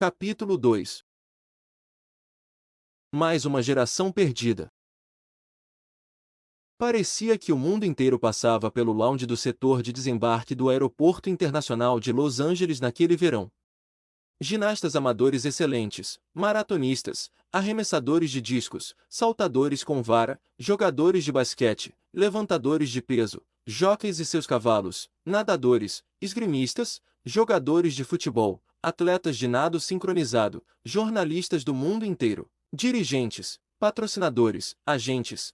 Capítulo 2. Mais uma geração perdida. Parecia que o mundo inteiro passava pelo lounge do setor de desembarque do Aeroporto Internacional de Los Angeles naquele verão. Ginastas amadores excelentes, maratonistas, arremessadores de discos, saltadores com vara, jogadores de basquete, levantadores de peso, jockeys e seus cavalos, nadadores, esgrimistas, jogadores de futebol, atletas de nado sincronizado, jornalistas do mundo inteiro, dirigentes, patrocinadores, agentes,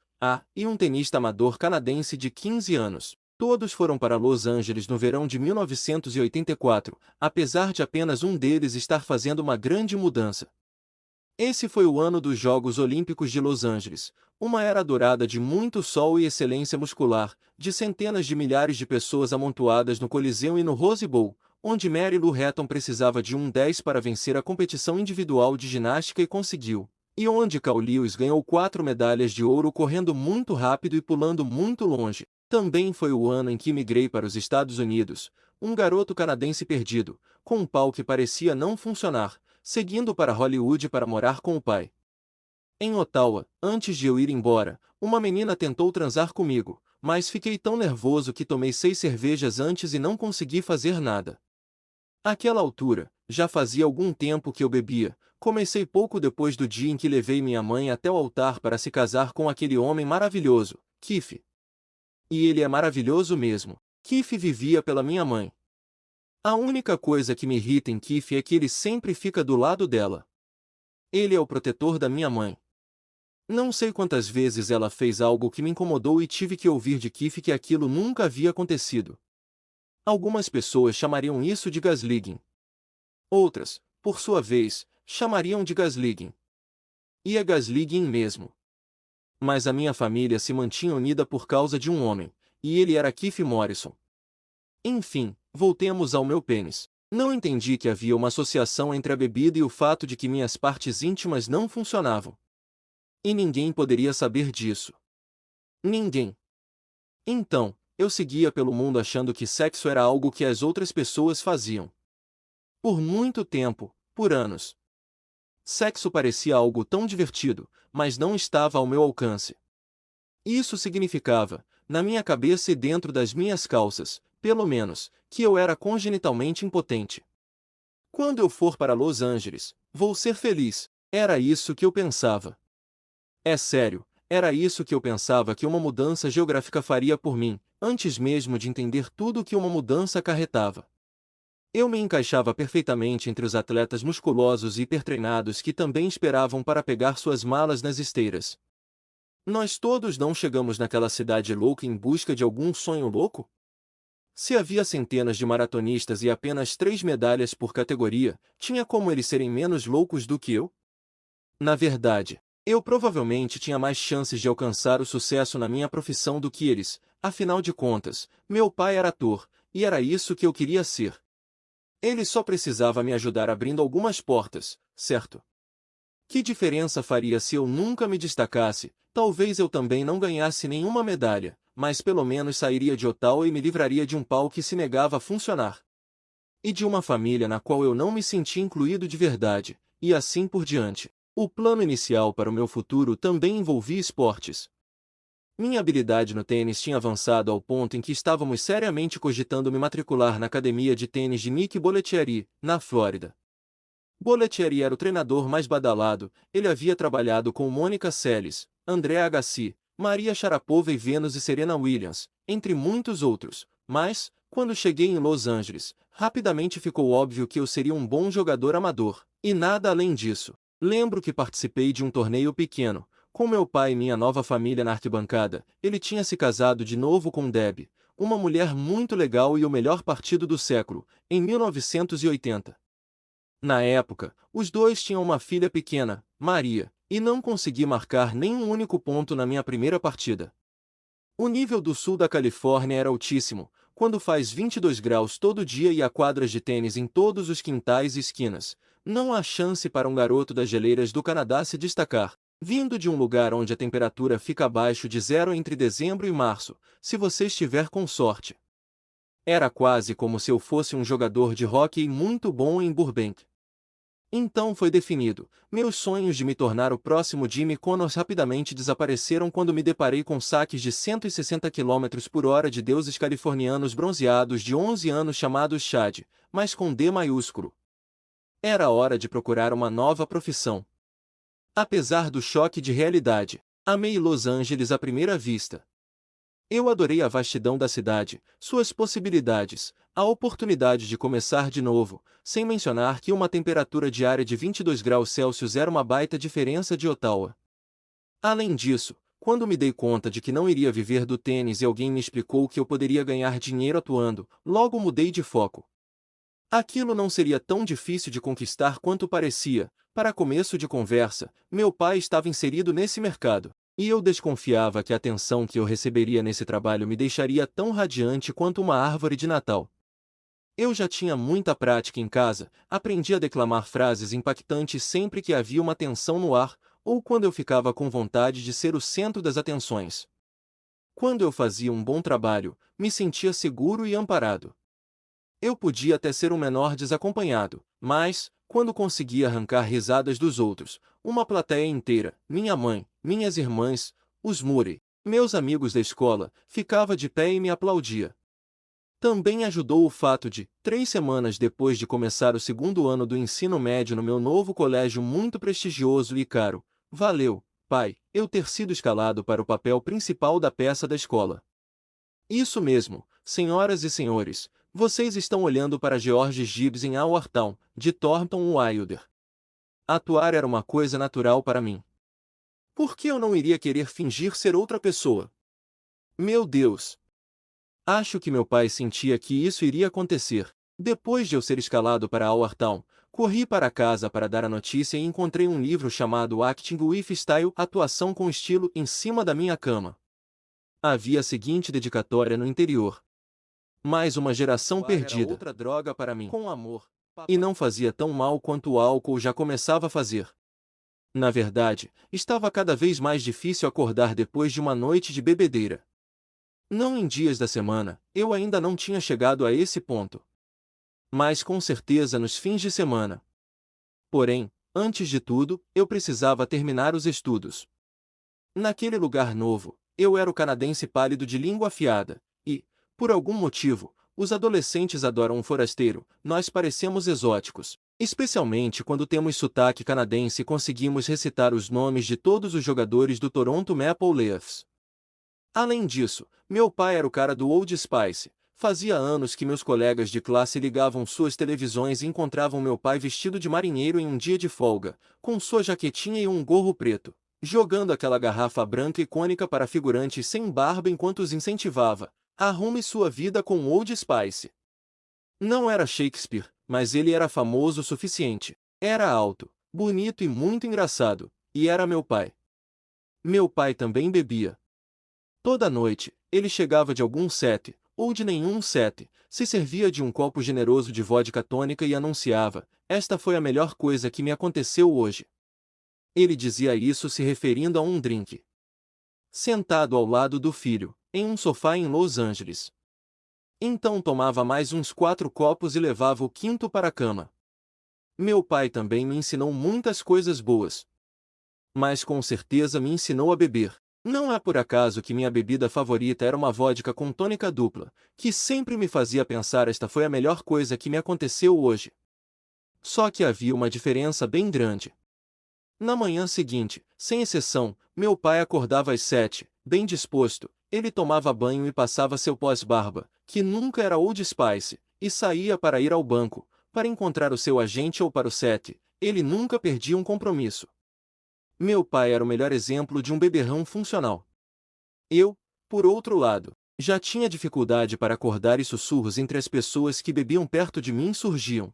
e um tenista amador canadense de 15 anos. Todos foram para Los Angeles no verão de 1984, apesar de apenas um deles estar fazendo uma grande mudança. Esse foi o ano dos Jogos Olímpicos de Los Angeles, uma era dourada de muito sol e excelência muscular, de centenas de milhares de pessoas amontoadas no Coliseu e no Rose Bowl, onde Mary Lou Retton precisava de 1:10 para vencer a competição individual de ginástica e conseguiu, e onde Carl Lewis ganhou 4 medalhas de ouro correndo muito rápido e pulando muito longe. Também foi o ano em que migrei para os Estados Unidos, um garoto canadense perdido, com um pau que parecia não funcionar, seguindo para Hollywood para morar com o pai. Em Ottawa, antes de eu ir embora, uma menina tentou transar comigo, mas fiquei tão nervoso que tomei 6 cervejas antes e não consegui fazer nada. Àquela altura, já fazia algum tempo que eu bebia, comecei pouco depois do dia em que levei minha mãe até o altar para se casar com aquele homem maravilhoso, Keith. E ele é maravilhoso mesmo. Keith vivia pela minha mãe. A única coisa que me irrita em Keith é que ele sempre fica do lado dela. Ele é o protetor da minha mãe. Não sei quantas vezes ela fez algo que me incomodou e tive que ouvir de Keith que aquilo nunca havia acontecido. Algumas pessoas chamariam isso de gaslighting. Outras, por sua vez, chamariam de gaslighting. E é gaslighting mesmo. Mas a minha família se mantinha unida por causa de um homem, e ele era Keith Morrison. Enfim, voltemos ao meu pênis. Não entendi que havia uma associação entre a bebida e o fato de que minhas partes íntimas não funcionavam. E ninguém poderia saber disso. Ninguém. Então, eu seguia pelo mundo achando que sexo era algo que as outras pessoas faziam. Por muito tempo, por anos. Sexo parecia algo tão divertido, mas não estava ao meu alcance. Isso significava, na minha cabeça e dentro das minhas calças, pelo menos, que eu era congenitalmente impotente. Quando eu for para Los Angeles, vou ser feliz. Era isso que eu pensava. É sério, era isso que eu pensava que uma mudança geográfica faria por mim, antes mesmo de entender tudo o que uma mudança acarretava. Eu me encaixava perfeitamente entre os atletas musculosos e hipertreinados que também esperavam para pegar suas malas nas esteiras. Nós todos não chegamos naquela cidade louca em busca de algum sonho louco? Se havia centenas de maratonistas e apenas 3 medalhas por categoria, tinha como eles serem menos loucos do que eu? Na verdade, eu provavelmente tinha mais chances de alcançar o sucesso na minha profissão do que eles, afinal de contas, meu pai era ator, e era isso que eu queria ser. Ele só precisava me ajudar abrindo algumas portas, certo? Que diferença faria se eu nunca me destacasse? Talvez eu também não ganhasse nenhuma medalha, mas pelo menos sairia de Ottawa e me livraria de um pau que se negava a funcionar. E de uma família na qual eu não me sentia incluído de verdade, e assim por diante. O plano inicial para o meu futuro também envolvia esportes. Minha habilidade no tênis tinha avançado ao ponto em que estávamos seriamente cogitando me matricular na academia de tênis de Nick Bollettieri, na Flórida. Bollettieri era o treinador mais badalado, ele havia trabalhado com Mônica Seles, Andrea Agassi, Maria Sharapova e Venus e Serena Williams, entre muitos outros, mas, quando cheguei em Los Angeles, rapidamente ficou óbvio que eu seria um bom jogador amador, e nada além disso. Lembro que participei de um torneio pequeno, com meu pai e minha nova família na arquibancada. Ele tinha se casado de novo com Debbie, uma mulher muito legal e o melhor partido do século, em 1980. Na época, os dois tinham uma filha pequena, Maria, e não consegui marcar nenhum único ponto na minha primeira partida. O nível do sul da Califórnia era altíssimo, quando faz 22 graus todo dia e há quadras de tênis em todos os quintais e esquinas. Não há chance para um garoto das geleiras do Canadá se destacar, vindo de um lugar onde a temperatura fica abaixo de 0 entre dezembro e março, se você estiver com sorte. Era quase como se eu fosse um jogador de hóquei muito bom em Burbank. Então foi definido. Meus sonhos de me tornar o próximo Jimmy Connors rapidamente desapareceram quando me deparei com saques de 160 km por hora de deuses californianos bronzeados de 11 anos chamados Chad, mas com D maiúsculo. Era hora de procurar uma nova profissão. Apesar do choque de realidade, amei Los Angeles à primeira vista. Eu adorei a vastidão da cidade, suas possibilidades, a oportunidade de começar de novo, sem mencionar que uma temperatura diária de 22 graus Celsius era uma baita diferença de Ottawa. Além disso, quando me dei conta de que não iria viver do tênis e alguém me explicou que eu poderia ganhar dinheiro atuando, logo mudei de foco. Aquilo não seria tão difícil de conquistar quanto parecia. Para começo de conversa, meu pai estava inserido nesse mercado, e eu desconfiava que a atenção que eu receberia nesse trabalho me deixaria tão radiante quanto uma árvore de Natal. Eu já tinha muita prática em casa, aprendi a declamar frases impactantes sempre que havia uma tensão no ar, ou quando eu ficava com vontade de ser o centro das atenções. Quando eu fazia um bom trabalho, me sentia seguro e amparado. Eu podia até ser um menor desacompanhado, mas, quando conseguia arrancar risadas dos outros, uma plateia inteira, minha mãe, minhas irmãs, os Murray, meus amigos da escola, ficava de pé e me aplaudia. Também ajudou o fato de, 3 semanas depois de começar o segundo ano do ensino médio no meu novo colégio muito prestigioso e caro, valeu, pai, eu ter sido escalado para o papel principal da peça da escola. Isso mesmo, senhoras e senhores, vocês estão olhando para George Gibbs em Our Town, de Thornton Wilder. Atuar era uma coisa natural para mim. Por que eu não iria querer fingir ser outra pessoa? Meu Deus! Acho que meu pai sentia que isso iria acontecer. Depois de eu ser escalado para Our Town, corri para casa para dar a notícia e encontrei um livro chamado Acting with Style, Atuação com Estilo, em cima da minha cama. Havia a seguinte dedicatória no interior: mais uma geração perdida. Outra droga para mim. Com amor. E não fazia tão mal quanto o álcool já começava a fazer. Na verdade, estava cada vez mais difícil acordar depois de uma noite de bebedeira. Não em dias da semana, eu ainda não tinha chegado a esse ponto. Mas com certeza nos fins de semana. Porém, antes de tudo, eu precisava terminar os estudos. Naquele lugar novo, eu era o canadense pálido de língua afiada, e, por algum motivo, os adolescentes adoram um forasteiro. Nós parecemos exóticos, especialmente quando temos sotaque canadense e conseguimos recitar os nomes de todos os jogadores do Toronto Maple Leafs. Além disso, meu pai era o cara do Old Spice. Fazia anos que meus colegas de classe ligavam suas televisões e encontravam meu pai vestido de marinheiro em um dia de folga, com sua jaquetinha e um gorro preto, jogando aquela garrafa branca icônica para figurantes sem barba enquanto os incentivava: arrume sua vida com Old Spice. Não era Shakespeare, mas ele era famoso o suficiente. Era alto, bonito e muito engraçado, e era meu pai. Meu pai também bebia. Toda noite, ele chegava de algum sete, ou de nenhum sete, se servia de um copo generoso de vodka tônica e anunciava: esta foi a melhor coisa que me aconteceu hoje. Ele dizia isso se referindo a um drink. Sentado ao lado do filho, em um sofá em Los Angeles. Então tomava mais uns 4 copos e levava o quinto para a cama. Meu pai também me ensinou muitas coisas boas. Mas com certeza me ensinou a beber. Não é por acaso que minha bebida favorita era uma vodka com tônica dupla, que sempre me fazia pensar: esta foi a melhor coisa que me aconteceu hoje. Só que havia uma diferença bem grande. Na manhã seguinte, sem exceção, meu pai acordava às 7, bem disposto. Ele tomava banho e passava seu pós-barba, que nunca era Old Spice, e saía para ir ao banco, para encontrar o seu agente ou para o set. Ele nunca perdia um compromisso. Meu pai era o melhor exemplo de um beberrão funcional. Eu, por outro lado, já tinha dificuldade para acordar e sussurros entre as pessoas que bebiam perto de mim surgiam.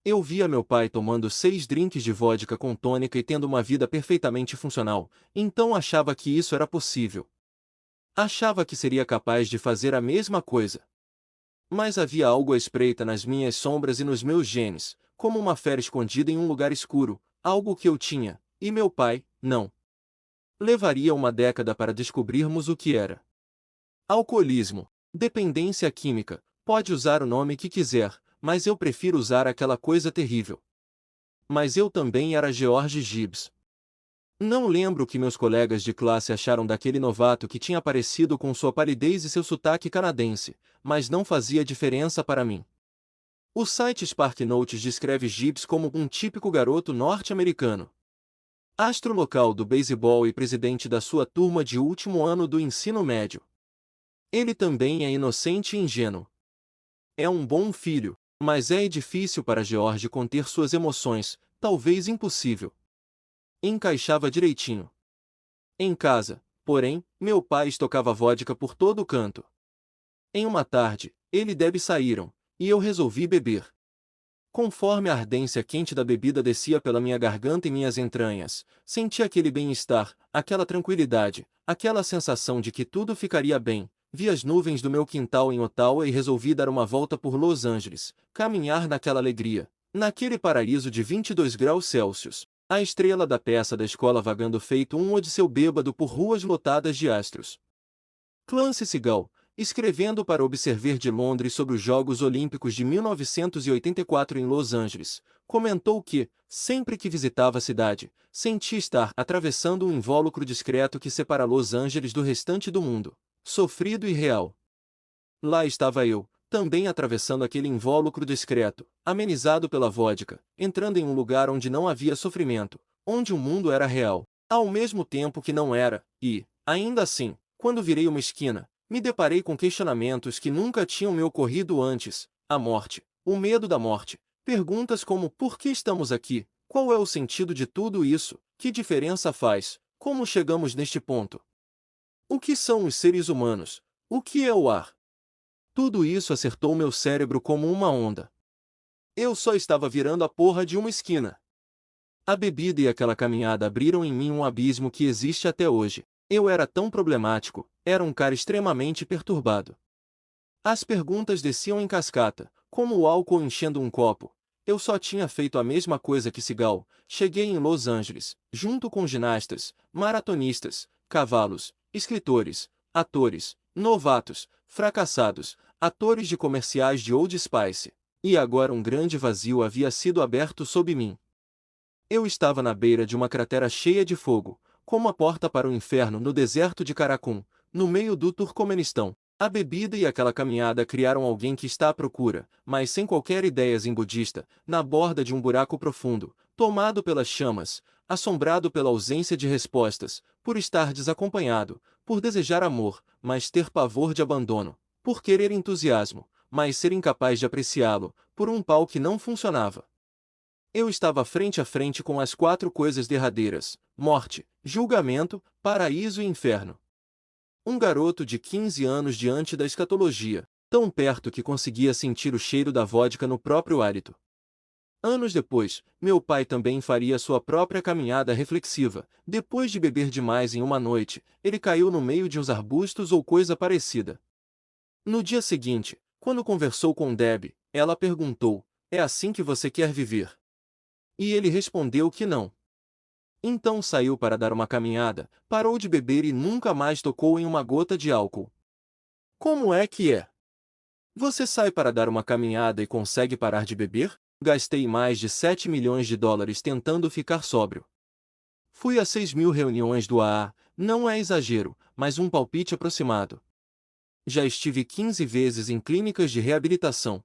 Eu via meu pai tomando 6 drinks de vodka com tônica e tendo uma vida perfeitamente funcional, então achava que isso era possível. Achava que seria capaz de fazer a mesma coisa. Mas havia algo à espreita nas minhas sombras e nos meus genes, como uma fera escondida em um lugar escuro, algo que eu tinha, e meu pai, não. Levaria uma década para descobrirmos o que era. Alcoolismo, dependência química, pode usar o nome que quiser, mas eu prefiro usar aquela coisa terrível. Mas eu também era George Gibbs. Não lembro o que meus colegas de classe acharam daquele novato que tinha aparecido com sua palidez e seu sotaque canadense, mas não fazia diferença para mim. O site SparkNotes descreve Gibbs como um típico garoto norte-americano. Astro local do beisebol e presidente da sua turma de último ano do ensino médio. Ele também é inocente e ingênuo. É um bom filho, mas é difícil para George conter suas emoções, talvez impossível. Encaixava direitinho. Em casa, porém, meu pai estocava vodka por todo o canto. Em uma tarde, ele e Debbie saíram, e eu resolvi beber. Conforme a ardência quente da bebida descia pela minha garganta e minhas entranhas, senti aquele bem-estar, aquela tranquilidade, aquela sensação de que tudo ficaria bem. Vi as nuvens do meu quintal em Ottawa e resolvi dar uma volta por Los Angeles, caminhar naquela alegria, naquele paraíso de 22 graus Celsius. A estrela da peça da escola vagando feito um odisseu bêbado por ruas lotadas de astros. Clancy Seagal, escrevendo para o Observer de Londres sobre os Jogos Olímpicos de 1984 em Los Angeles, comentou que, sempre que visitava a cidade, sentia estar atravessando um invólucro discreto que separa Los Angeles do restante do mundo, sofrido e real. Lá estava eu, também atravessando aquele invólucro discreto, amenizado pela vodka, entrando em um lugar onde não havia sofrimento, onde o mundo era real, ao mesmo tempo que não era, e, ainda assim, quando virei uma esquina, me deparei com questionamentos que nunca tinham me ocorrido antes: a morte, o medo da morte, perguntas como por que estamos aqui, qual é o sentido de tudo isso, que diferença faz, como chegamos neste ponto? O que são os seres humanos? O que é o ar? Tudo isso acertou meu cérebro como uma onda. Eu só estava virando a porra de uma esquina. A bebida e aquela caminhada abriram em mim um abismo que existe até hoje. Eu era tão problemático, era um cara extremamente perturbado. As perguntas desciam em cascata, como o álcool enchendo um copo. Eu só tinha feito a mesma coisa que Seagal. Cheguei em Los Angeles, junto com ginastas, maratonistas, cavalos, escritores, atores, novatos, fracassados, atores de comerciais de Old Spice. E agora um grande vazio havia sido aberto sob mim. Eu estava na beira de uma cratera cheia de fogo, como a porta para o inferno no deserto de Karakum, no meio do Turcomenistão. A bebida e aquela caminhada criaram alguém que está à procura, mas sem qualquer ideia zen budista, na borda de um buraco profundo, tomado pelas chamas, assombrado pela ausência de respostas, por estar desacompanhado, por desejar amor, mas ter pavor de abandono, por querer entusiasmo, mas ser incapaz de apreciá-lo, por um pau que não funcionava. Eu estava frente a frente com as 4 coisas derradeiras: morte, julgamento, paraíso e inferno. Um garoto de 15 anos diante da escatologia, tão perto que conseguia sentir o cheiro da vodka no próprio hálito. Anos depois, meu pai também faria sua própria caminhada reflexiva. Depois de beber demais em uma noite, ele caiu no meio de uns arbustos ou coisa parecida. No dia seguinte, quando conversou com Debbie, ela perguntou: "É assim que você quer viver?" E ele respondeu que não. Então saiu para dar uma caminhada, parou de beber e nunca mais tocou em uma gota de álcool. Como é que é? Você sai para dar uma caminhada e consegue parar de beber? Gastei mais de 7 milhões de dólares tentando ficar sóbrio. Fui a 6.000 reuniões do AA, não é exagero, mas um palpite aproximado. Já estive 15 vezes em clínicas de reabilitação.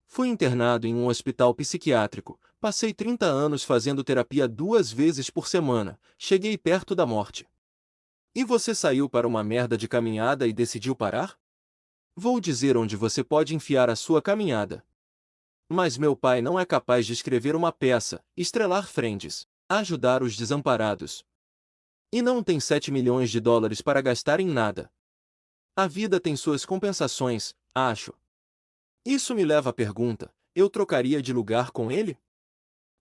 Fui internado em um hospital psiquiátrico, passei 30 anos fazendo terapia 2 vezes por semana, cheguei perto da morte. E você saiu para uma merda de caminhada e decidiu parar? Vou dizer onde você pode enfiar a sua caminhada. Mas meu pai não é capaz de escrever uma peça, estrelar Friends, ajudar os desamparados. E não tem 7 milhões de dólares para gastar em nada. A vida tem suas compensações, acho. Isso me leva à pergunta: eu trocaria de lugar com ele?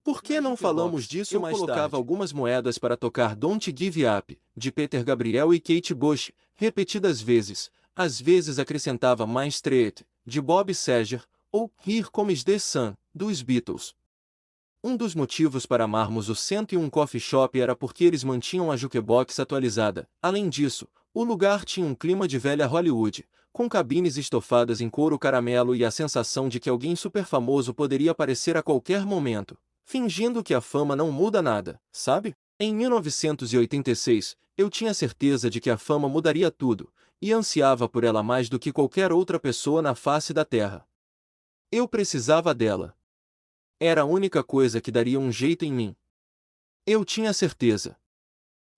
Por que não falamos disso mais tarde? Eu colocava algumas moedas para tocar Don't Give Up, de Peter Gabriel e Kate Bush, repetidas vezes. Às vezes acrescentava My Street, de Bob Seger, ou Here Comes the Sun, dos Beatles. Um dos motivos para amarmos o 101 Coffee Shop era porque eles mantinham a jukebox atualizada. Além disso, o lugar tinha um clima de velha Hollywood, com cabines estofadas em couro caramelo e a sensação de que alguém super famoso poderia aparecer a qualquer momento. fingindo que a fama não muda nada, sabe? Em 1986, eu tinha certeza de que a fama mudaria tudo, e ansiava por ela mais do que qualquer outra pessoa na face da Terra. Eu precisava dela. Era a única coisa que daria um jeito em mim. Eu tinha certeza.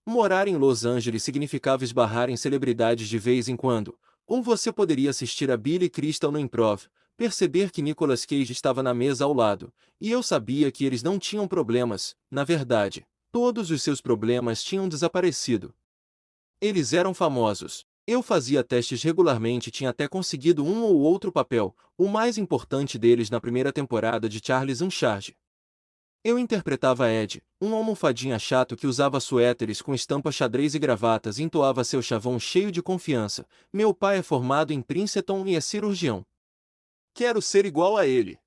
Morar em Los Angeles significava esbarrar em celebridades de vez em quando, ou você poderia assistir a Billy Crystal no Improv, perceber que Nicolas Cage estava na mesa ao lado, e eu sabia que eles não tinham problemas, na verdade, todos os seus problemas tinham desaparecido. Eles eram famosos. Eu fazia testes regularmente e tinha até conseguido um ou outro papel, o mais importante deles na primeira temporada de Charles in Charge. Eu interpretava Ed, um almofadinha chato que usava suéteres com estampa xadrez e gravatas e entoava seu chavão cheio de confiança. Meu pai é formado em Princeton e é cirurgião. Quero ser igual a ele.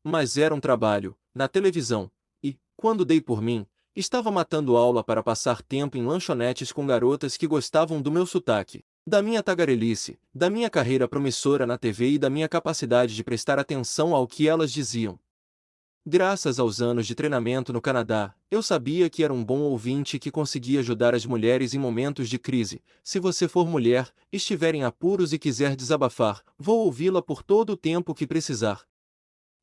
Mas era um trabalho, na televisão, e, quando dei por mim, estava matando aula para passar tempo em lanchonetes com garotas que gostavam do meu sotaque, da minha tagarelice, da minha carreira promissora na TV e da minha capacidade de prestar atenção ao que elas diziam. Graças aos anos de treinamento no Canadá, eu sabia que era um bom ouvinte e que conseguia ajudar as mulheres em momentos de crise. Se você for mulher, estiver em apuros e quiser desabafar, vou ouvi-la por todo o tempo que precisar.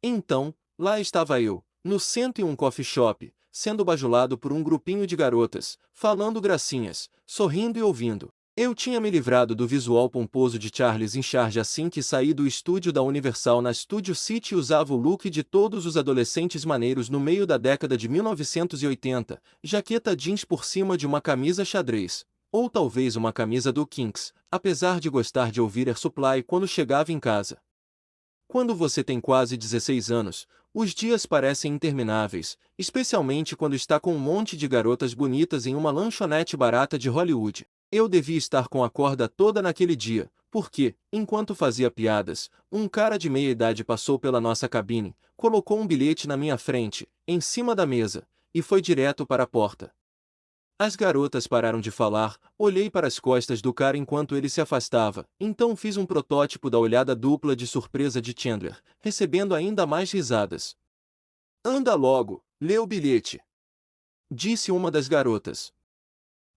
Então, lá estava eu, no 101 Coffee Shop, sendo bajulado por um grupinho de garotas, falando gracinhas, sorrindo e ouvindo. Eu tinha me livrado do visual pomposo de Charles in Charge assim que saí do estúdio da Universal na Studio City e usava o look de todos os adolescentes maneiros no meio da década de 1980, jaqueta jeans por cima de uma camisa xadrez, ou talvez uma camisa do Kinks, apesar de gostar de ouvir Air Supply quando chegava em casa. Quando você tem quase 16 anos, os dias parecem intermináveis, especialmente quando está com um monte de garotas bonitas em uma lanchonete barata de Hollywood. Eu devia estar com a corda toda naquele dia, porque, enquanto fazia piadas, um cara de meia idade passou pela nossa cabine, colocou um bilhete na minha frente, em cima da mesa, e foi direto para a porta. As garotas pararam de falar, olhei para as costas do cara enquanto ele se afastava, então fiz um protótipo da olhada dupla de surpresa de Chandler, recebendo ainda mais risadas. Anda logo, lê o bilhete, disse uma das garotas.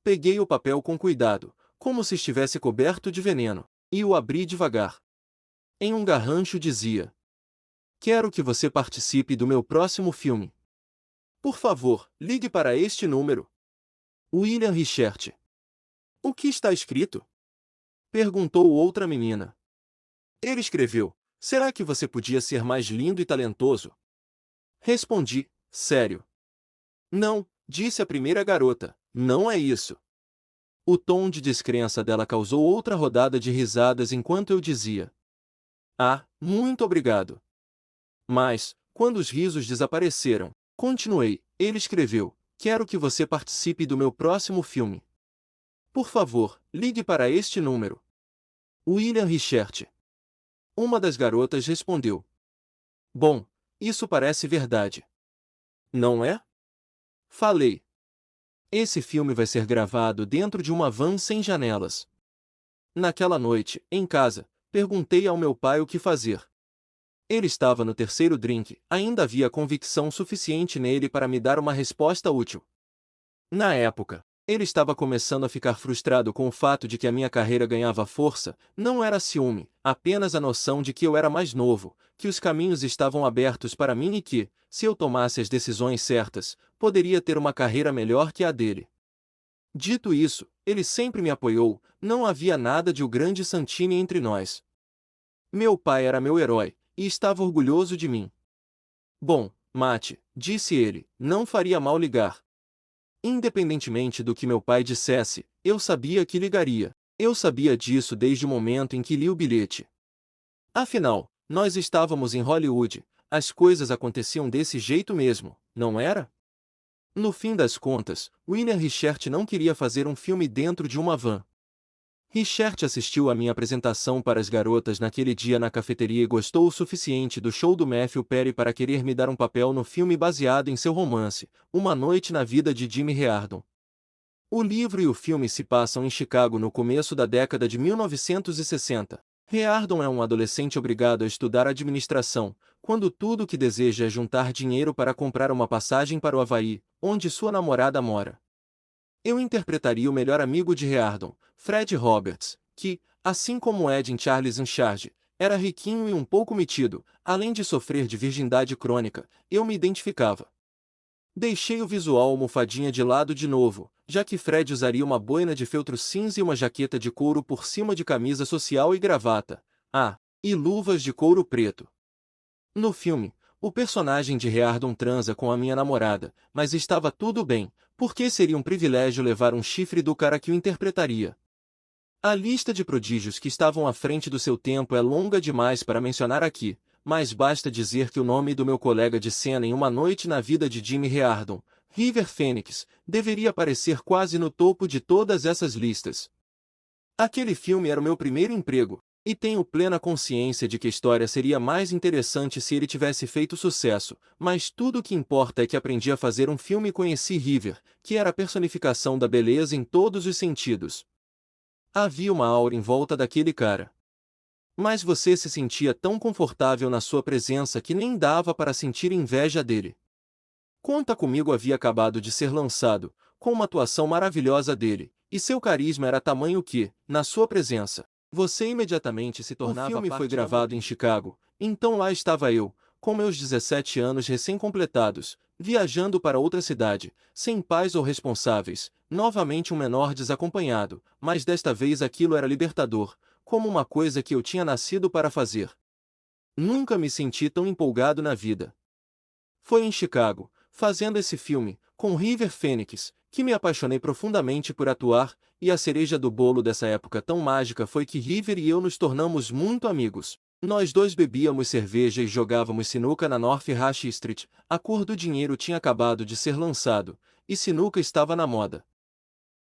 Peguei o papel com cuidado, como se estivesse coberto de veneno, e o abri devagar. Em um garrancho dizia: Quero que você participe do meu próximo filme. Por favor, ligue para este número. William Richert. O que está escrito? Perguntou outra menina. Ele escreveu: Será que você podia ser mais lindo e talentoso? Respondi: Sério. Não, disse a primeira garota, não é isso. O tom de descrença dela causou outra rodada de risadas enquanto eu dizia: Ah, muito obrigado. Mas, quando os risos desapareceram, continuei, ele escreveu: Quero que você participe do meu próximo filme. Por favor, ligue para este número. William Richert. Uma das garotas respondeu: Bom, isso parece verdade. Não é? Falei. Esse filme vai ser gravado dentro de uma van sem janelas. Naquela noite, em casa, perguntei ao meu pai o que fazer. Ele estava no terceiro drink, ainda havia convicção suficiente nele para me dar uma resposta útil. Na época, ele estava começando a ficar frustrado com o fato de que a minha carreira ganhava força, não era ciúme, apenas a noção de que eu era mais novo, que os caminhos estavam abertos para mim e que, se eu tomasse as decisões certas, poderia ter uma carreira melhor que a dele. Dito isso, ele sempre me apoiou, não havia nada de o grande Santini entre nós. Meu pai era meu herói, e estava orgulhoso de mim. Bom, Mate, disse ele, não faria mal ligar. Independentemente do que meu pai dissesse, eu sabia que ligaria. Eu sabia disso desde o momento em que li o bilhete. Afinal, nós estávamos em Hollywood, as coisas aconteciam desse jeito mesmo, não era? No fim das contas, William Richert não queria fazer um filme dentro de uma van. Richert assistiu à minha apresentação para as garotas naquele dia na cafeteria e gostou o suficiente do show do Matthew Perry para querer me dar um papel no filme baseado em seu romance, Uma Noite na Vida de Jimmy Reardon. O livro e o filme se passam em Chicago no começo da década de 1960. Riardon é um adolescente obrigado a estudar administração, quando tudo o que deseja é juntar dinheiro para comprar uma passagem para o Havaí, onde sua namorada mora. Eu interpretaria o melhor amigo de Riardon, Fred Roberts, que, assim como Ed em Charles in Charge, era riquinho e um pouco metido, além de sofrer de virgindade crônica. Eu me identificava. Deixei o visual almofadinha de lado de novo, já que Fred usaria uma boina de feltro cinza e uma jaqueta de couro por cima de camisa social e gravata. Ah, e luvas de couro preto. No filme, o personagem de Riardon transa com a minha namorada, mas estava tudo bem, porque seria um privilégio levar um chifre do cara que o interpretaria. A lista de prodígios que estavam à frente do seu tempo é longa demais para mencionar aqui, mas basta dizer que o nome do meu colega de cena em Uma Noite na Vida de Jimmy Riardon, River Phoenix, deveria aparecer quase no topo de todas essas listas. Aquele filme era o meu primeiro emprego, e tenho plena consciência de que a história seria mais interessante se ele tivesse feito sucesso, mas tudo o que importa é que aprendi a fazer um filme e conheci River, que era a personificação da beleza em todos os sentidos. Havia uma aura em volta daquele cara. Mas você se sentia tão confortável na sua presença que nem dava para sentir inveja dele. Conta Comigo havia acabado de ser lançado, com uma atuação maravilhosa dele, e seu carisma era tamanho que, na sua presença, você imediatamente se tornava parte. O filme foi gravado em Chicago, então lá estava eu, com meus 17 anos recém-completados, viajando para outra cidade, sem pais ou responsáveis, novamente um menor desacompanhado, mas desta vez aquilo era libertador, como uma coisa que eu tinha nascido para fazer. Nunca me senti tão empolgado na vida. Foi em Chicago, fazendo esse filme, com River Phoenix, que me apaixonei profundamente por atuar, e a cereja do bolo dessa época tão mágica foi que River e eu nos tornamos muito amigos. Nós dois bebíamos cerveja e jogávamos sinuca na North Rush Street. A Cor do Dinheiro tinha acabado de ser lançado, e sinuca estava na moda.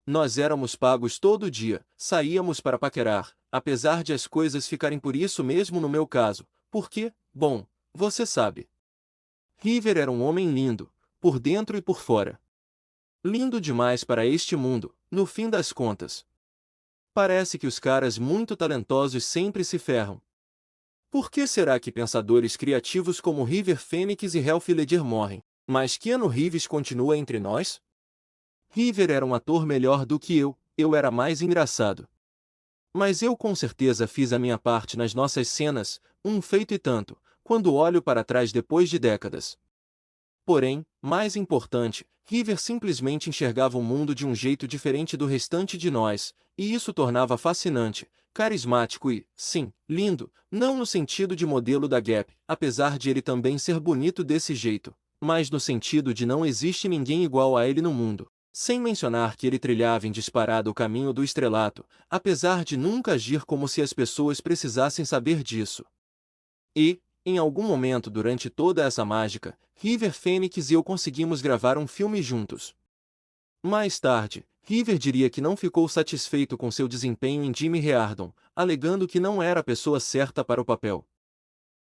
Nós éramos pagos todo dia, saíamos para paquerar, apesar de as coisas ficarem por isso mesmo no meu caso, porque, bom, você sabe. River era um homem lindo, por dentro e por fora. Lindo demais para este mundo, no fim das contas. Parece que os caras muito talentosos sempre se ferram. Por que será que pensadores criativos como River Phoenix e Heath Ledger morrem, mas Keanu Reeves continua entre nós? River era um ator melhor do que eu era mais engraçado. Mas eu com certeza fiz a minha parte nas nossas cenas, um feito e tanto, quando olho para trás depois de décadas. Porém, mais importante, River simplesmente enxergava o mundo de um jeito diferente do restante de nós, e isso tornava fascinante, carismático e, sim, lindo, não no sentido de modelo da Gap, apesar de ele também ser bonito desse jeito, mas no sentido de não existe ninguém igual a ele no mundo. Sem mencionar que ele trilhava em disparada o caminho do estrelato, apesar de nunca agir como se as pessoas precisassem saber disso. E, em algum momento durante toda essa mágica, River Phoenix e eu conseguimos gravar um filme juntos. Mais tarde, River diria que não ficou satisfeito com seu desempenho em Jimmy Riardon, alegando que não era a pessoa certa para o papel.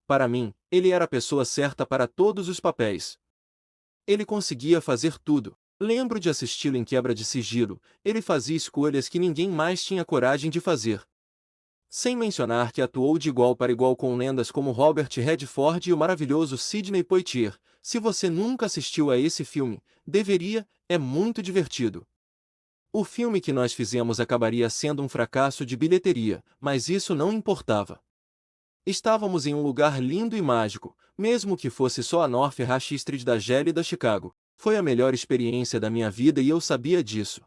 Para mim, ele era a pessoa certa para todos os papéis. Ele conseguia fazer tudo. Lembro de assisti-lo em Quebra de Sigilo, ele fazia escolhas que ninguém mais tinha coragem de fazer. Sem mencionar que atuou de igual para igual com lendas como Robert Redford e o maravilhoso Sidney Poitier. Se você nunca assistiu a esse filme, deveria, é muito divertido. O filme que nós fizemos acabaria sendo um fracasso de bilheteria, mas isso não importava. Estávamos em um lugar lindo e mágico, mesmo que fosse só a North Rush Street da gélida Chicago. Foi a melhor experiência da minha vida e eu sabia disso.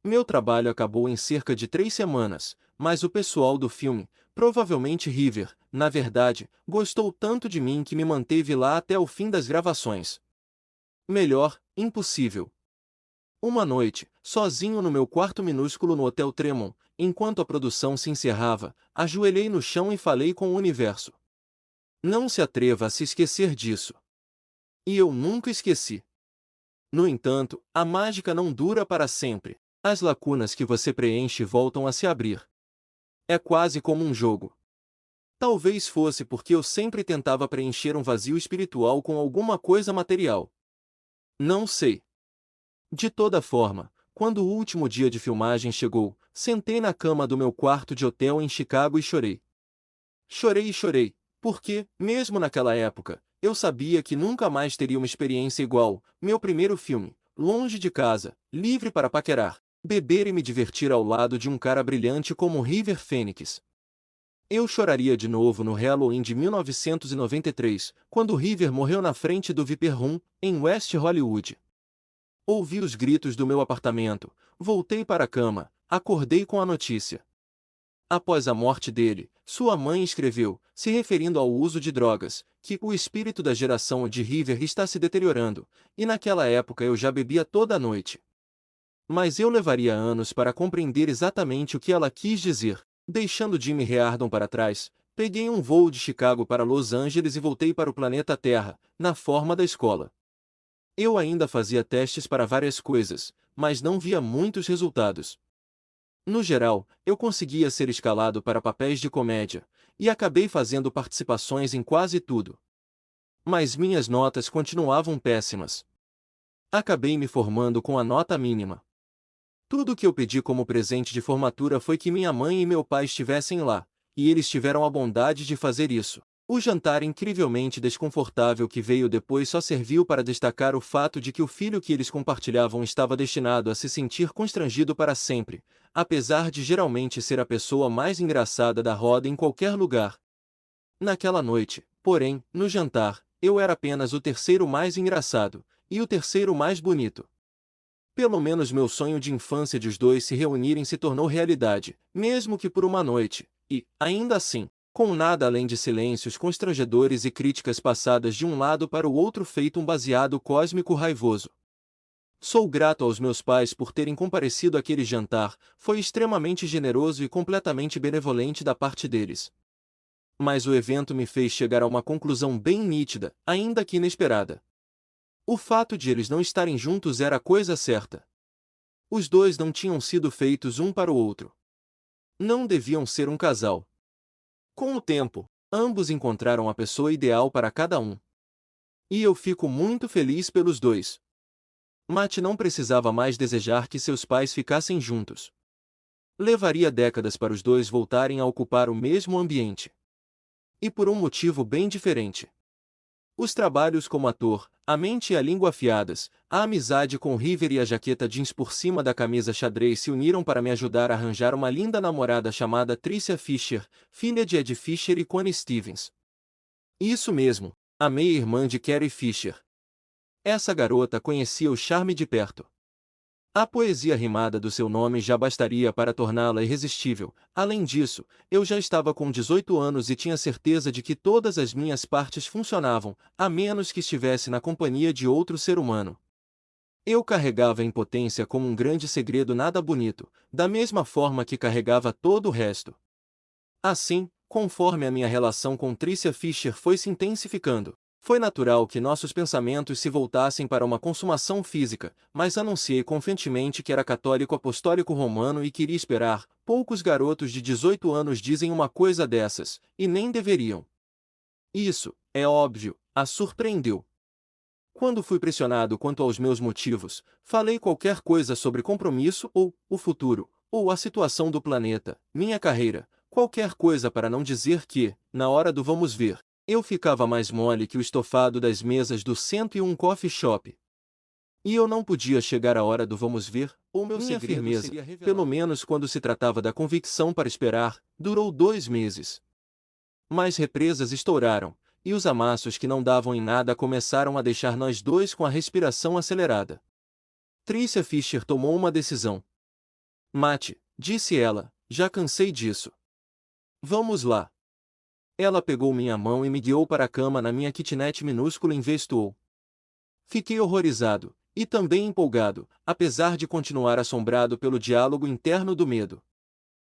Meu trabalho acabou em cerca de 3 semanas, mas o pessoal do filme, provavelmente River, na verdade, gostou tanto de mim que me manteve lá até o fim das gravações. Melhor, impossível. Uma noite, sozinho no meu quarto minúsculo no Hotel Tremont, enquanto a produção se encerrava, ajoelhei no chão e falei com o universo. Não se atreva a se esquecer disso. E eu nunca esqueci. No entanto, a mágica não dura para sempre. As lacunas que você preenche voltam a se abrir. É quase como um jogo. Talvez fosse porque eu sempre tentava preencher um vazio espiritual com alguma coisa material. Não sei. De toda forma, quando o último dia de filmagem chegou, sentei na cama do meu quarto de hotel em Chicago e chorei. Chorei e chorei, porque, mesmo naquela época, eu sabia que nunca mais teria uma experiência igual. Meu primeiro filme, longe de casa, livre para paquerar, beber e me divertir ao lado de um cara brilhante como River Phoenix. Eu choraria de novo no Halloween de 1993, quando River morreu na frente do Viper Room, em West Hollywood. Ouvi os gritos do meu apartamento, voltei para a cama, acordei com a notícia. Após a morte dele, sua mãe escreveu, se referindo ao uso de drogas, que o espírito da geração de River está se deteriorando, e naquela época eu já bebia toda a noite. Mas eu levaria anos para compreender exatamente o que ela quis dizer. Deixando Jimmy Reardon para trás, peguei um voo de Chicago para Los Angeles e voltei para o planeta Terra, na forma da escola. Eu ainda fazia testes para várias coisas, mas não via muitos resultados. No geral, eu conseguia ser escalado para papéis de comédia, e acabei fazendo participações em quase tudo. Mas minhas notas continuavam péssimas. Acabei me formando com a nota mínima. Tudo o que eu pedi como presente de formatura foi que minha mãe e meu pai estivessem lá, e eles tiveram a bondade de fazer isso. O jantar incrivelmente desconfortável que veio depois só serviu para destacar o fato de que o filho que eles compartilhavam estava destinado a se sentir constrangido para sempre, apesar de geralmente ser a pessoa mais engraçada da roda em qualquer lugar. Naquela noite, porém, no jantar, eu era apenas o terceiro mais engraçado, e o terceiro mais bonito. Pelo menos meu sonho de infância de os dois se reunirem se tornou realidade, mesmo que por uma noite, e, ainda assim, com nada além de silêncios constrangedores e críticas passadas de um lado para o outro feito um baseado cósmico raivoso. Sou grato aos meus pais por terem comparecido àquele jantar, foi extremamente generoso e completamente benevolente da parte deles. Mas o evento me fez chegar a uma conclusão bem nítida, ainda que inesperada. O fato de eles não estarem juntos era a coisa certa. Os dois não tinham sido feitos um para o outro. Não deviam ser um casal. Com o tempo, ambos encontraram a pessoa ideal para cada um. E eu fico muito feliz pelos dois. Matt não precisava mais desejar que seus pais ficassem juntos. Levaria décadas para os dois voltarem a ocupar o mesmo ambiente. E por um motivo bem diferente. Os trabalhos como ator, a mente e a língua afiadas, a amizade com River e a jaqueta jeans por cima da camisa xadrez se uniram para me ajudar a arranjar uma linda namorada chamada Tricia Fisher, filha de Ed Fisher e Connie Stevens. Isso mesmo, a meia-irmã de Carrie Fisher. Essa garota conhecia o charme de perto. A poesia rimada do seu nome já bastaria para torná-la irresistível. Além disso, eu já estava com 18 anos e tinha certeza de que todas as minhas partes funcionavam, a menos que estivesse na companhia de outro ser humano. Eu carregava a impotência como um grande segredo nada bonito, da mesma forma que carregava todo o resto. Assim, conforme a minha relação com Tricia Fisher foi se intensificando, foi natural que nossos pensamentos se voltassem para uma consumação física, mas anunciei confiantemente que era católico apostólico romano e queria esperar. Poucos garotos de 18 anos dizem uma coisa dessas, e nem deveriam. Isso, é óbvio, a surpreendeu. Quando fui pressionado quanto aos meus motivos, falei qualquer coisa sobre compromisso ou o futuro, ou a situação do planeta, minha carreira, qualquer coisa para não dizer que, na hora do vamos ver, eu ficava mais mole que o estofado das mesas do 101 Coffee Shop. E eu não podia chegar à hora do vamos ver, ou meu minha firmeza, pelo menos quando se tratava da convicção para esperar, durou 2 meses. Mas represas estouraram, e os amassos que não davam em nada começaram a deixar nós dois com a respiração acelerada. Tricia Fisher tomou uma decisão. Matt, disse ela, já cansei disso. Vamos lá. Ela pegou minha mão e me guiou para a cama na minha kitnet minúscula em Westwall. Fiquei horrorizado, e também empolgado, apesar de continuar assombrado pelo diálogo interno do medo.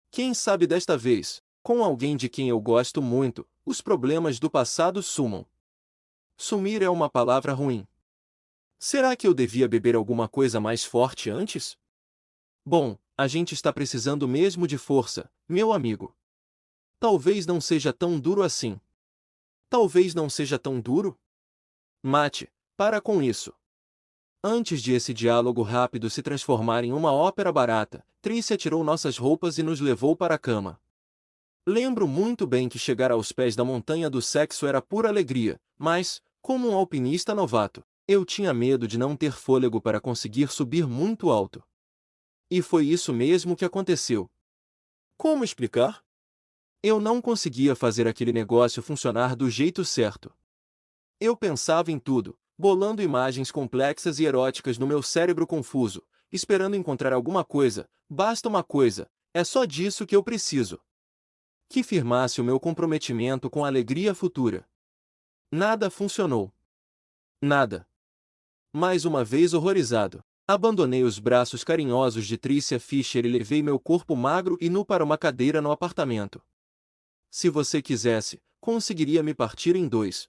Quem sabe desta vez, com alguém de quem eu gosto muito, os problemas do passado sumam. Sumir é uma palavra ruim. Será que eu devia beber alguma coisa mais forte antes? Bom, a gente está precisando mesmo de força, meu amigo. Talvez não seja tão duro assim. Talvez não seja tão duro? Matt, para com isso. Antes de esse diálogo rápido se transformar em uma ópera barata, Tricia tirou nossas roupas e nos levou para a cama. Lembro muito bem que chegar aos pés da montanha do sexo era pura alegria, mas, como um alpinista novato, eu tinha medo de não ter fôlego para conseguir subir muito alto. E foi isso mesmo que aconteceu. Como explicar? Eu não conseguia fazer aquele negócio funcionar do jeito certo. Eu pensava em tudo, bolando imagens complexas e eróticas no meu cérebro confuso, esperando encontrar alguma coisa, basta uma coisa, é só disso que eu preciso. Que firmasse o meu comprometimento com a alegria futura. Nada funcionou. Nada. Mais uma vez horrorizado, abandonei os braços carinhosos de Tricia Fisher e levei meu corpo magro e nu para uma cadeira no apartamento. Se você quisesse, conseguiria me partir em dois.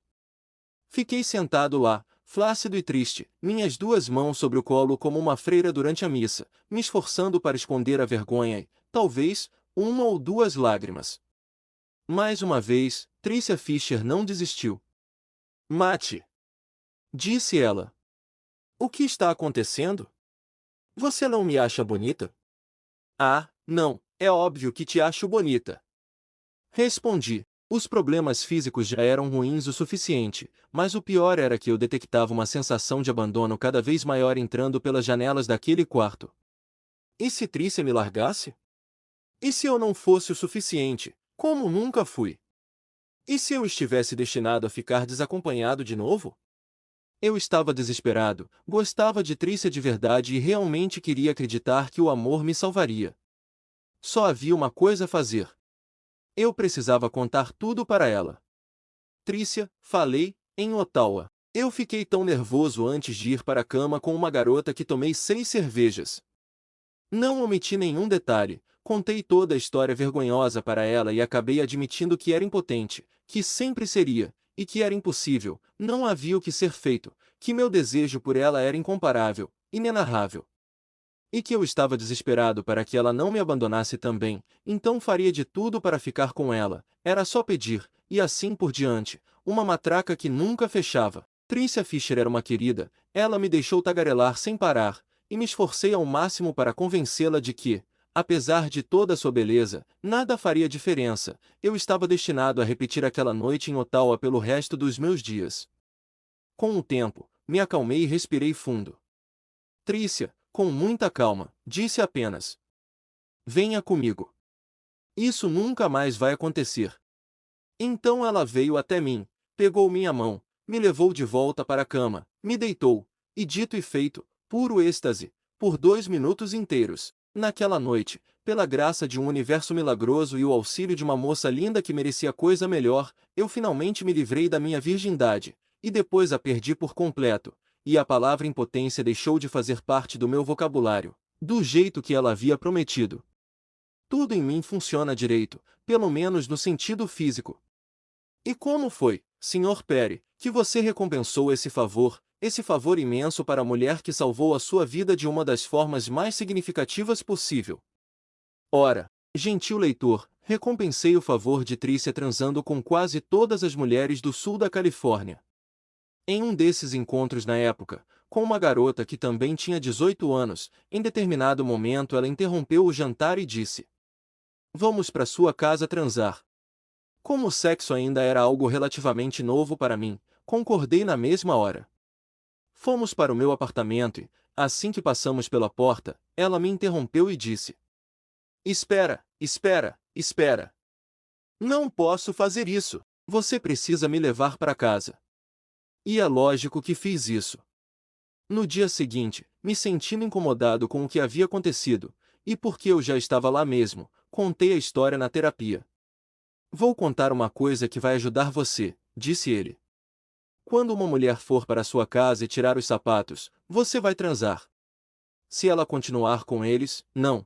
Fiquei sentado lá, flácido e triste, minhas duas mãos sobre o colo como uma freira durante a missa, me esforçando para esconder a vergonha e, talvez, uma ou duas lágrimas. Mais uma vez, Tricia Fisher não desistiu. Mate! Disse ela. O que está acontecendo? Você não me acha bonita? Ah, não, é óbvio que te acho bonita. Respondi. Os problemas físicos já eram ruins o suficiente, mas o pior era que eu detectava uma sensação de abandono cada vez maior entrando pelas janelas daquele quarto. E se Trícia me largasse? E se eu não fosse o suficiente, como nunca fui? E se eu estivesse destinado a ficar desacompanhado de novo? Eu estava desesperado, gostava de Trícia de verdade e realmente queria acreditar que o amor me salvaria. Só havia uma coisa a fazer. Eu precisava contar tudo para ela. Trícia, falei, em Ottawa. Eu fiquei tão nervoso antes de ir para a cama com uma garota que tomei 6 cervejas. Não omiti nenhum detalhe, contei toda a história vergonhosa para ela e acabei admitindo que era impotente, que sempre seria, e que era impossível, não havia o que ser feito, que meu desejo por ela era incomparável, inenarrável. E que eu estava desesperado para que ela não me abandonasse também, então faria de tudo para ficar com ela, era só pedir, e assim por diante, uma matraca que nunca fechava. Tricia Fisher era uma querida, ela me deixou tagarelar sem parar, e me esforcei ao máximo para convencê-la de que, apesar de toda a sua beleza, nada faria diferença, eu estava destinado a repetir aquela noite em Ottawa pelo resto dos meus dias. Com o tempo, me acalmei e respirei fundo. Trícia, com muita calma, disse apenas: venha comigo. Isso nunca mais vai acontecer. Então ela veio até mim, pegou minha mão, me levou de volta para a cama, me deitou, e dito e feito, puro êxtase, por 2 minutos inteiros. Naquela noite, pela graça de um universo milagroso e o auxílio de uma moça linda que merecia coisa melhor, eu finalmente me livrei da minha virgindade, e depois a perdi por completo, e a palavra impotência deixou de fazer parte do meu vocabulário, do jeito que ela havia prometido. Tudo em mim funciona direito, pelo menos no sentido físico. E como foi, Sr. Perry, que você recompensou esse favor imenso para a mulher que salvou a sua vida de uma das formas mais significativas possível? Ora, gentil leitor, recompensei o favor de Trícia transando com quase todas as mulheres do sul da Califórnia. Em um desses encontros na época, com uma garota que também tinha 18 anos, em determinado momento ela interrompeu o jantar e disse: vamos para sua casa transar. Como o sexo ainda era algo relativamente novo para mim, concordei na mesma hora. Fomos para o meu apartamento e, assim que passamos pela porta, ela me interrompeu e disse: espera, espera, espera. Não posso fazer isso. Você precisa me levar para casa. E é lógico que fiz isso. No dia seguinte, me sentindo incomodado com o que havia acontecido, e porque eu já estava lá mesmo, contei a história na terapia. Vou contar uma coisa que vai ajudar você, disse ele. Quando uma mulher for para sua casa e tirar os sapatos, você vai transar. Se ela continuar com eles, não.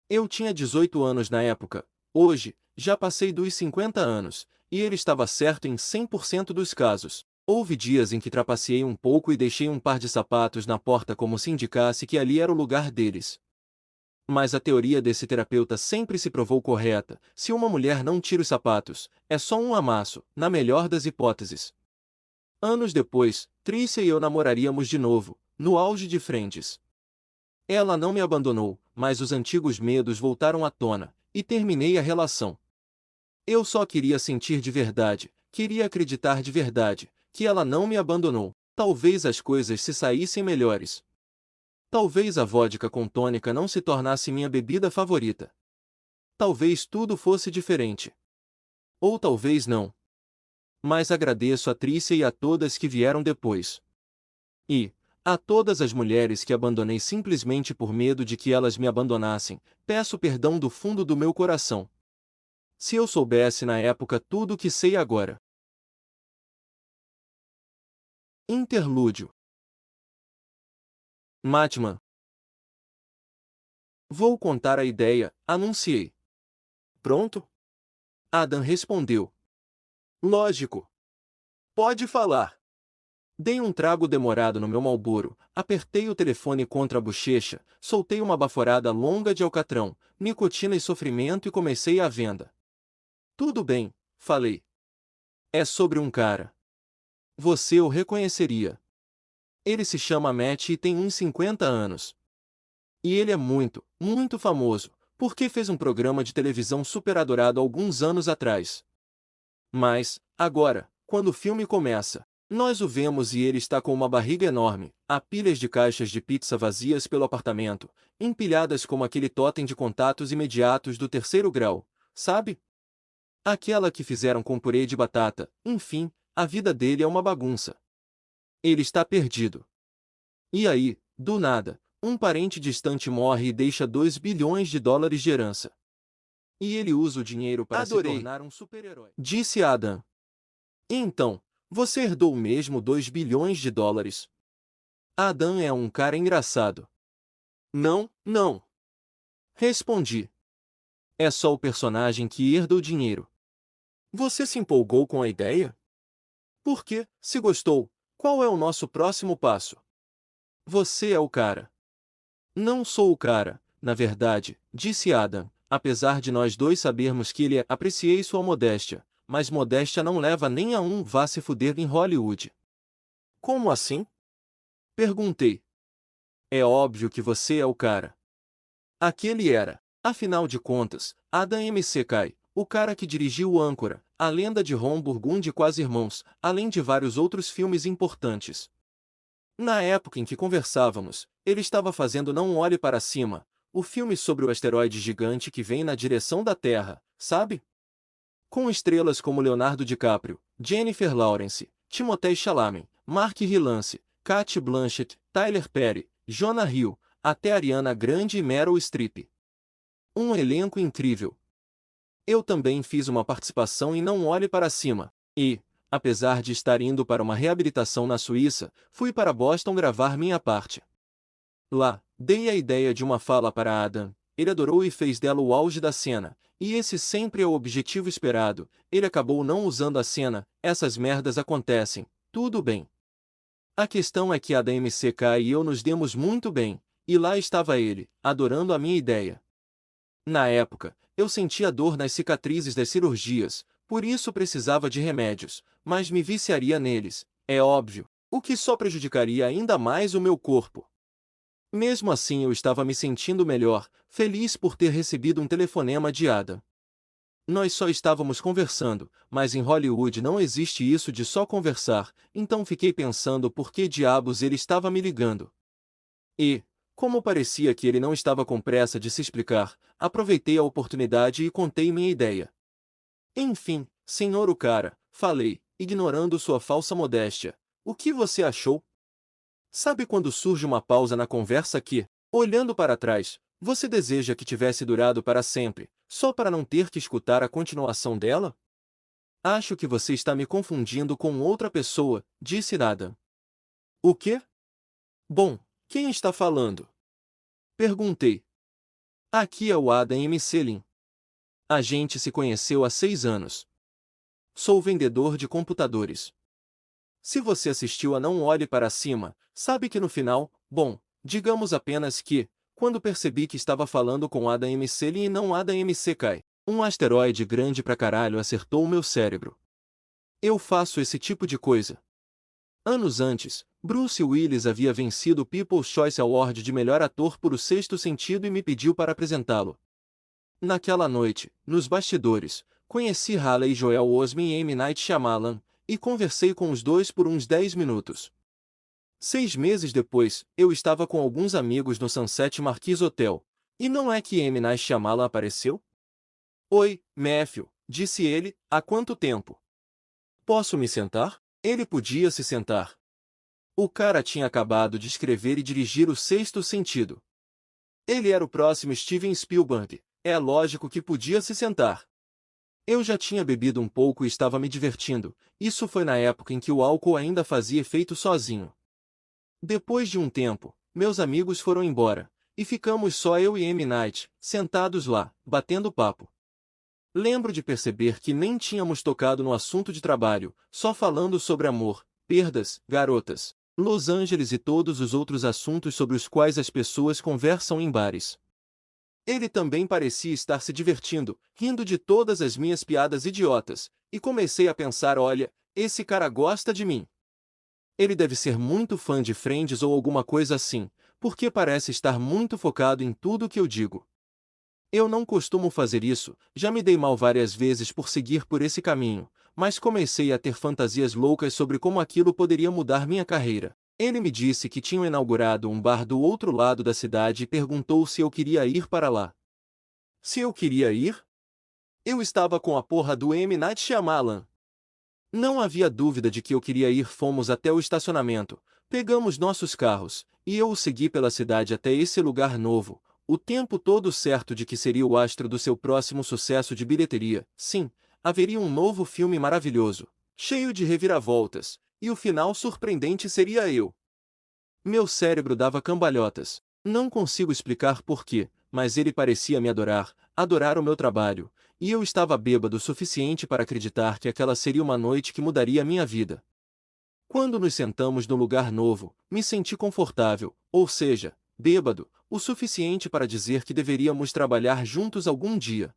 Eu tinha 18 anos na época, hoje, já passei dos 50 anos, e ele estava certo em 100% dos casos. Houve dias em que trapaceei um pouco e deixei um par de sapatos na porta como se indicasse que ali era o lugar deles. Mas a teoria desse terapeuta sempre se provou correta: se uma mulher não tira os sapatos, é só um amasso, na melhor das hipóteses. Anos depois, Tricia e eu namoraríamos de novo, no auge de Friends. Ela não me abandonou, mas os antigos medos voltaram à tona, e terminei a relação. Eu só queria sentir de verdade, queria acreditar de verdade, que ela não me abandonou. Talvez as coisas se saíssem melhores. Talvez a vodka com tônica não se tornasse minha bebida favorita. Talvez tudo fosse diferente. Ou talvez não. Mas agradeço a Trícia e a todas que vieram depois. E, a todas as mulheres que abandonei simplesmente por medo de que elas me abandonassem, peço perdão do fundo do meu coração. Se eu soubesse na época tudo o que sei agora. Interlúdio. Matman. Vou contar a ideia, anunciei. Pronto? Adam respondeu. Lógico. Pode falar. Dei um trago demorado no meu Marlboro, apertei o telefone contra a bochecha, soltei uma baforada longa de alcatrão, nicotina e sofrimento e comecei a venda. Tudo bem, falei. É sobre um cara. Você o reconheceria. Ele se chama Matt e tem uns 50 anos. E ele é muito, muito famoso, porque fez um programa de televisão super adorado alguns anos atrás. Mas, agora, quando o filme começa, nós o vemos e ele está com uma barriga enorme, há pilhas de caixas de pizza vazias pelo apartamento, empilhadas como aquele totem de contatos imediatos do terceiro grau, sabe? Aquela que fizeram com purê de batata, enfim, a vida dele é uma bagunça. Ele está perdido. E aí, do nada, um parente distante morre e deixa 2 bilhões de dólares de herança. E ele usa o dinheiro para se tornar um super-herói. Disse Adam. E então, você herdou mesmo 2 bilhões de dólares? Adam é um cara engraçado. Não, não. Respondi. É só o personagem que herda o dinheiro. Você se empolgou com a ideia? Por quê? Se gostou, qual é o nosso próximo passo? Você é o cara. Não sou o cara, na verdade, disse Adam, apesar de nós dois sabermos que ele é. Apreciei sua modéstia, mas modéstia não leva nem a um vá se fuder em Hollywood. Como assim? Perguntei. É óbvio que você é o cara. Aquele era, afinal de contas, Adam McKay, o cara que dirigiu o Âncora, A Lenda de Ron Burgundy e Quase Irmãos, além de vários outros filmes importantes. Na época em que conversávamos, ele estava fazendo Não Olhe para Cima, o filme sobre o asteroide gigante que vem na direção da Terra, sabe? Com estrelas como Leonardo DiCaprio, Jennifer Lawrence, Timothée Chalamet, Mark Rylance, Cate Blanchett, Tyler Perry, Jonah Hill, até Ariana Grande e Meryl Streep. Um elenco incrível. Eu também fiz uma participação em Não Olhe para Cima, e, apesar de estar indo para uma reabilitação na Suíça, fui para Boston gravar minha parte. Lá, dei a ideia de uma fala para Adam, ele adorou e fez dela o auge da cena, e esse sempre é o objetivo esperado, ele acabou não usando a cena, essas merdas acontecem, tudo bem. A questão é que Adam McKay e eu nos demos muito bem, e lá estava ele, adorando a minha ideia. Na época, eu sentia dor nas cicatrizes das cirurgias, por isso precisava de remédios, mas me viciaria neles, é óbvio, o que só prejudicaria ainda mais o meu corpo. Mesmo assim eu estava me sentindo melhor, feliz por ter recebido um telefonema de Adam. Nós só estávamos conversando, mas em Hollywood não existe isso de só conversar, então fiquei pensando por que diabos ele estava me ligando. E, como parecia que ele não estava com pressa de se explicar, aproveitei a oportunidade e contei minha ideia. Enfim, senhor o cara, falei, ignorando sua falsa modéstia. O que você achou? Sabe quando surge uma pausa na conversa que, olhando para trás, você deseja que tivesse durado para sempre, só para não ter que escutar a continuação dela? Acho que você está me confundindo com outra pessoa, disse Adam. O quê? Bom, quem está falando? Perguntei. Aqui é o Adam McKay. A gente se conheceu há 6 anos. Sou vendedor de computadores. Se você assistiu a Não Olhe para Cima, sabe que no final, bom, digamos apenas que, quando percebi que estava falando com Adam McKay e não Adam McKay, um asteroide grande pra caralho acertou o meu cérebro. Eu faço esse tipo de coisa. Anos antes, Bruce Willis havia vencido o People's Choice Award de melhor ator por O Sexto Sentido e me pediu para apresentá-lo. Naquela noite, nos bastidores, conheci Haley Joel Osment e M. Night Shyamalan, e conversei com os dois por uns 10 minutos. 6 meses depois, eu estava com alguns amigos no Sunset Marquis Hotel. E não é que M. Night Shyamalan apareceu? Oi, Matthew, disse ele, há quanto tempo? Posso me sentar? Ele podia se sentar. O cara tinha acabado de escrever e dirigir O Sexto Sentido. Ele era o próximo Steven Spielberg, é lógico que podia se sentar. Eu já tinha bebido um pouco e estava me divertindo, isso foi na época em que o álcool ainda fazia efeito sozinho. Depois de um tempo, meus amigos foram embora, e ficamos só eu e M. Night, sentados lá, batendo papo. Lembro de perceber que nem tínhamos tocado no assunto de trabalho, só falando sobre amor, perdas, garotas, Los Angeles e todos os outros assuntos sobre os quais as pessoas conversam em bares. Ele também parecia estar se divertindo, rindo de todas as minhas piadas idiotas, e comecei a pensar: olha, esse cara gosta de mim. Ele deve ser muito fã de Friends ou alguma coisa assim, porque parece estar muito focado em tudo que eu digo. Eu não costumo fazer isso, já me dei mal várias vezes por seguir por esse caminho, mas comecei a ter fantasias loucas sobre como aquilo poderia mudar minha carreira. Ele me disse que tinham inaugurado um bar do outro lado da cidade e perguntou se eu queria ir para lá. Se eu queria ir? Eu estava com a porra do M. Night Shyamalan. Não havia dúvida de que eu queria ir. Fomos até o estacionamento, pegamos nossos carros, e eu o segui pela cidade até esse lugar novo, o tempo todo certo de que seria o astro do seu próximo sucesso de bilheteria. Sim, haveria um novo filme maravilhoso, cheio de reviravoltas, e o final surpreendente seria eu. Meu cérebro dava cambalhotas. Não consigo explicar por quê, mas ele parecia me adorar, adorar o meu trabalho, e eu estava bêbado o suficiente para acreditar que aquela seria uma noite que mudaria a minha vida. Quando nos sentamos no lugar novo, me senti confortável, ou seja, bêbado, o suficiente para dizer que deveríamos trabalhar juntos algum dia.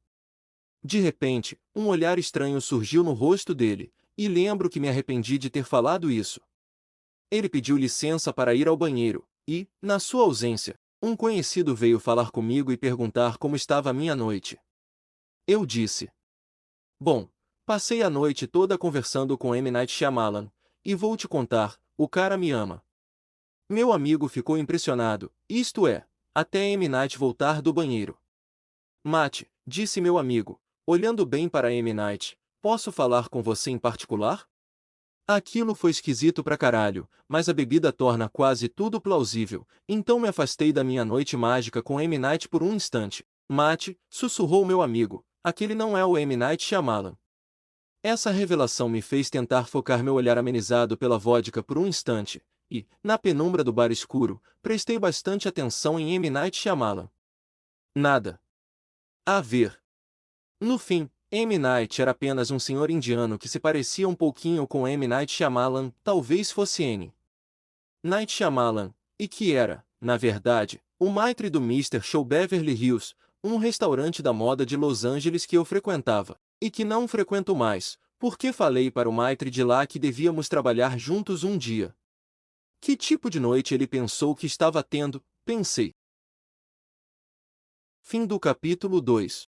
De repente, um olhar estranho surgiu no rosto dele, e lembro que me arrependi de ter falado isso. Ele pediu licença para ir ao banheiro, e, na sua ausência, um conhecido veio falar comigo e perguntar como estava a minha noite. Eu disse: bom, passei a noite toda conversando com M. Night Shyamalan, e vou te contar, o cara me ama. Meu amigo ficou impressionado, isto é, até M. Night voltar do banheiro. Matt, disse meu amigo, olhando bem para M. Night, posso falar com você em particular? Aquilo foi esquisito pra caralho, mas a bebida torna quase tudo plausível, então me afastei da minha noite mágica com M. Night por um instante. Matt, sussurrou meu amigo, aquele não é o M. Night Shyamalan. Essa revelação me fez tentar focar meu olhar amenizado pela vodka por um instante, e, na penumbra do bar escuro, prestei bastante atenção em M. Night Shyamalan. Nada a ver. No fim, M. Night era apenas um senhor indiano que se parecia um pouquinho com M. Night Shyamalan, talvez fosse N. Night Shyamalan, e que era, na verdade, o maitre do Mr. Show Beverly Hills, um restaurante da moda de Los Angeles que eu frequentava, e que não frequento mais, porque falei para o maitre de lá que devíamos trabalhar juntos um dia. Que tipo de noite ele pensou que estava tendo? Pensei. Fim do capítulo 2.